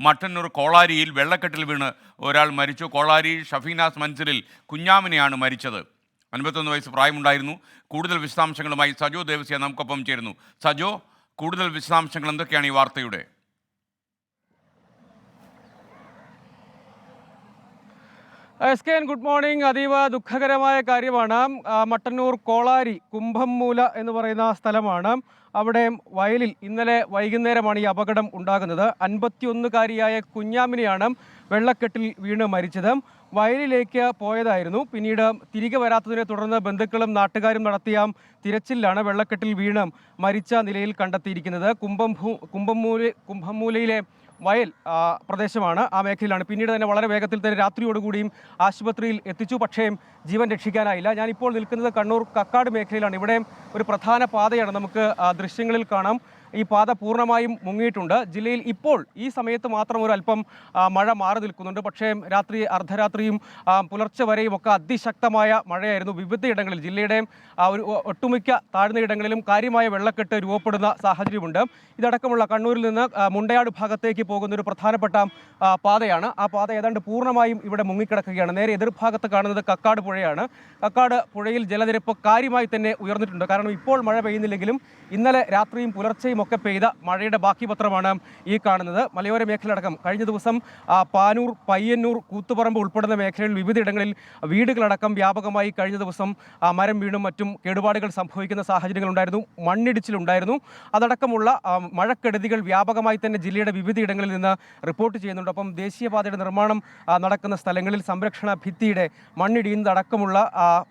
മട്ടന്നൂർ കോളാരിയിൽ വെള്ളക്കെട്ടിൽ വീണ് ഒരാൾ മരിച്ചു. കോളാരി ഷഫീനാസ് മൻസിലിൽ കുഞ്ഞാമിനെയാണ് മരിച്ചത്. 51 വയസ്സ് പ്രായമുണ്ടായിരുന്നു. കൂടുതൽ വിശദാംശങ്ങളുമായി സജോ ദേവസ്യ നമുക്കൊപ്പം ചേരുന്നു. സജോ, കൂടുതൽ വിശദാംശങ്ങൾ എന്തൊക്കെയാണ് ഈ വാർത്തയുടെ? SKN good morning. അതീവ ദുഃഖകരമായ കാര്യമാണ്. മട്ടന്നൂർ കോളാരി കുംഭംമൂല എന്ന് പറയുന്ന സ്ഥലമാണ്. അവിടെ വയലിൽ ഇന്നലെ വൈകുന്നേരമാണ് ഈ അപകടം ഉണ്ടാകുന്നത്. 51-കാരിയായ കുഞ്ഞാമിനെയാണ് വെള്ളക്കെട്ടിൽ വീണ് മരിച്ചത്. വയലിലേക്ക് പോയതായിരുന്നു. പിന്നീട് തിരികെ വരാത്തതിനെ തുടർന്ന് ബന്ധുക്കളും നാട്ടുകാരും നടത്തിയ തിരച്ചിലാണ് വെള്ളക്കെട്ടിൽ വീണ് മരിച്ച നിലയിൽ കണ്ടെത്തിയിരിക്കുന്നത്. കുംഭംമൂലയിലെ വയൽ പ്രദേശമാണ്, ആ മേഖലയിലാണ്. പിന്നീട് തന്നെ വളരെ വേഗത്തിൽ തന്നെ രാത്രിയോടുകൂടിയും ആശുപത്രിയിൽ എത്തിച്ചു. പക്ഷേ ജീവൻ രക്ഷിക്കാനായില്ല. ഞാനിപ്പോൾ നിൽക്കുന്നത് കണ്ണൂർ കക്കാട് മേഖലയിലാണ്. ഇവിടെ ഒരു പ്രധാന പാതയാണ്, നമുക്ക് ദൃശ്യങ്ങളിൽ കാണാം. ഈ പാത പൂർണ്ണമായും മുങ്ങിയിട്ടുണ്ട്. ജില്ലയിൽ ഇപ്പോൾ ഈ സമയത്ത് മാത്രം ഒരു അല്പം മഴ മാറി നിൽക്കുന്നുണ്ട്. പക്ഷേ അർദ്ധരാത്രിയും പുലർച്ചെ വരെയും ഒക്കെ അതിശക്തമായ മഴയായിരുന്നു. വിവിധയിടങ്ങളിൽ ജില്ലയുടെ ഒരു ഒട്ടുമിക്ക താഴ്ന്ന ഇടങ്ങളിലും കാര്യമായ വെള്ളക്കെട്ട് രൂപപ്പെടുന്ന സാഹചര്യമുണ്ട്. ഇതടക്കമുള്ള കണ്ണൂരിൽ നിന്ന് മുണ്ടയാട് ഭാഗത്തേക്ക് പോകുന്ന ഒരു പ്രധാനപ്പെട്ട പാതയാണ്. ആ പാത ഏതാണ്ട് പൂർണ്ണമായും ഇവിടെ മുങ്ങിക്കിടക്കുകയാണ്. നേരെ എതിർഭാഗത്ത് കാണുന്നത് കക്കാട് പുഴയാണ്. കക്കാട് പുഴയിൽ ജലനിരപ്പ് കാര്യമായി തന്നെ ഉയർന്നിട്ടുണ്ട്. കാരണം ഇപ്പോൾ മഴ പെയ്യുന്നില്ലെങ്കിലും ഇന്നലെ രാത്രിയും പുലർച്ചെയും ഒക്കെ പെയ്ത മഴയുടെ ബാക്കി പത്രമാണ് ഈ കാണുന്നത്. മലയോര മേഖലയടക്കം കഴിഞ്ഞ ദിവസം പാനൂർ, പയ്യന്നൂർ, കൂത്തുപറമ്പ് ഉൾപ്പെടുന്ന മേഖലയിൽ വിവിധയിടങ്ങളിൽ വീടുകളടക്കം വ്യാപകമായി കഴിഞ്ഞ ദിവസം മരം വീണും മറ്റും കേടുപാടുകൾ സംഭവിക്കുന്ന സാഹചര്യങ്ങളുണ്ടായിരുന്നു. മണ്ണിടിച്ചിലുണ്ടായിരുന്നു. അതടക്കമുള്ള മഴക്കെടുതികൾ വ്യാപകമായി തന്നെ ജില്ലയുടെ വിവിധയിടങ്ങളിൽ നിന്ന് റിപ്പോർട്ട് ചെയ്യുന്നുണ്ട്. അപ്പം ദേശീയപാതയുടെ നിർമ്മാണം നടക്കുന്ന സ്ഥലങ്ങളിൽ സംരക്ഷണ ഭിത്തിയുടെ മണ്ണിടിയുന്നതടക്കമുള്ള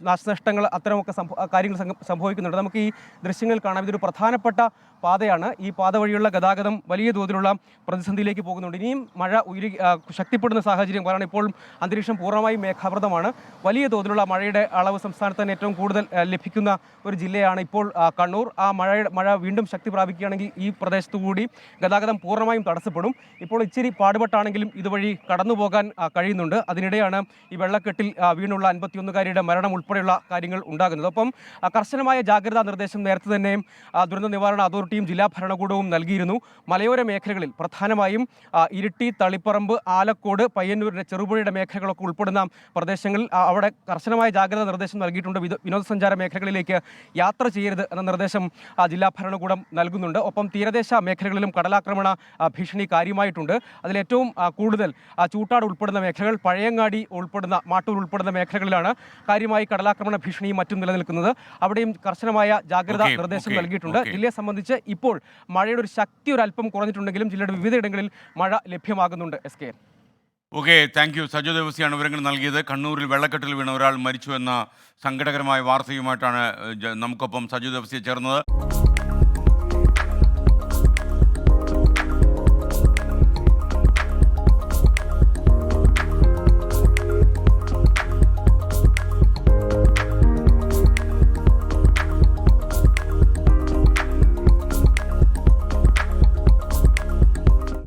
നാശനഷ്ടങ്ങൾ അത്തരമൊക്കെ കാര്യങ്ങൾ സംഭവിക്കുന്നുണ്ട്. നമുക്ക് ഈ ദൃശ്യങ്ങൾ കാണാം. ഇതൊരു പ്രധാനപ്പെട്ട പാതയാണ്. ഈ പാത വഴിയുള്ള ഗതാഗതം വലിയ തോതിലുള്ള പ്രതിസന്ധിയിലേക്ക് പോകുന്നുണ്ട്. ഇനിയും മഴ ശക്തിപ്പെടുന്ന സാഹചര്യം, കാരണം ഇപ്പോൾ അന്തരീക്ഷം പൂർണ്ണമായും മേഘാവൃതമാണ്. വലിയ തോതിലുള്ള മഴയുടെ അളവ് സംസ്ഥാനത്ത് തന്നെ ഏറ്റവും കൂടുതൽ ലഭിക്കുന്ന ഒരു ജില്ലയാണ് ഇപ്പോൾ കണ്ണൂർ. ആ മഴ വീണ്ടും ശക്തി പ്രാപിക്കുകയാണെങ്കിൽ ഈ പ്രദേശത്തുകൂടി ഗതാഗതം പൂർണ്ണമായും തടസ്സപ്പെടും. ഇപ്പോൾ ഇച്ചിരി പാടുപെട്ടാണെങ്കിലും ഇതുവഴി കടന്നു പോകാൻ കഴിയുന്നുണ്ട്. അതിനിടെയാണ് ഈ വെള്ളക്കെട്ടിൽ വീണുള്ള 51-കാരിയുടെ മരണം ഉൾപ്പെടെയുള്ള കാര്യങ്ങൾ ഉണ്ടാകുന്നത്. ഒപ്പം കർശനമായ ജാഗ്രതാ നിർദ്ദേശം നേരത്തെ തന്നെ ദുരന്ത നിവാരണ അതോറിറ്റിയും ജില്ലാ ഭരണകൂടവും നൽകിയിരുന്നു. മലയോര മേഖലകളിൽ പ്രധാനമായും ഇരിട്ടി, തളിപ്പറമ്പ്, ആലക്കോട്, പയ്യന്നൂരിൻ്റെ ചെറുപുഴയുടെ മേഖലകളൊക്കെ ഉൾപ്പെടുന്ന പ്രദേശങ്ങളിൽ അവിടെ കർശനമായ ജാഗ്രതാ നിർദ്ദേശം നൽകിയിട്ടുണ്ട്. വിനോദസഞ്ചാര മേഖലകളിലേക്ക് യാത്ര ചെയ്യരുത് എന്ന നിർദ്ദേശം ജില്ലാ ഭരണകൂടം നൽകുന്നുണ്ട്. ഒപ്പം തീരദേശ മേഖലകളിലും കടലാക്രമണ ഭീഷണി കാര്യമായിട്ടുണ്ട്. അതിലേറ്റവും കൂടുതൽ ചൂട്ടാട് ഉൾപ്പെടുന്ന മേഖലകൾ, പഴയങ്ങാടി ഉൾപ്പെടുന്ന, മാട്ടൂർ ഉൾപ്പെടുന്ന മേഖലകളിലാണ് കാര്യമായി കടലാക്രമണ ഭീഷണിയും മറ്റും നിലനിൽക്കുന്നത്. അവിടെയും കർശനമായ ജാഗ്രതാ നിർദ്ദേശം നൽകിയിട്ടുണ്ട്. ജില്ലയെ സംബന്ധിച്ച് ഇപ്പോൾ മഴയുടെ ഒരു ശക്തി ഒരല്പം കുറഞ്ഞിട്ടുണ്ടെങ്കിലും ജില്ലയുടെ വിവിധയിടങ്ങളിൽ മഴ ലഭ്യമാകുന്നുണ്ട്. SKN. Okay, thank you. Sajo ദേവസ്യാണ് വിവരങ്ങൾ നൽകിയത്. കണ്ണൂരിൽ വെള്ളക്കെട്ടിൽ വീണ ഒരാൾ മരിച്ചു എന്ന സങ്കടകരമായ വാർത്തയുമായിട്ടാണ് നമുക്കൊപ്പം സജോ ദേവസ്യ ചേർന്നത്.